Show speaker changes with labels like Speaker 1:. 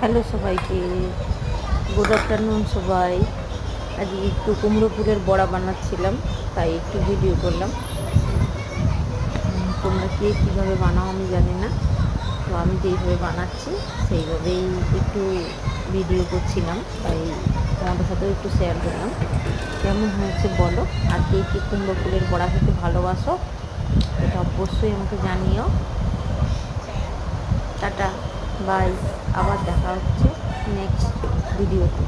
Speaker 1: Hello সবাইকে, good afternoon সবাই। আজকে একটু কুমড়ো ফুলের বড়া বানাচ্ছিলাম, তাই একটু ভিডিও করলাম। তোমরা কে কীভাবে বানাও আমি জানি না, তো আমি যেইভাবে বানাচ্ছি সেইভাবেই একটু ভিডিও করছিলাম, তাই তোমাদের সাথেও একটু শেয়ার করলাম। কেমন হয়েছে বলো, আর কে কে কুমড়ো ফুলের বড়া খেতে ভালোবাসো এটা অবশ্যই আমাকে জানিও। টাটা, বাই, আবার দেখা হচ্ছে নেক্সট ভিডিওতে।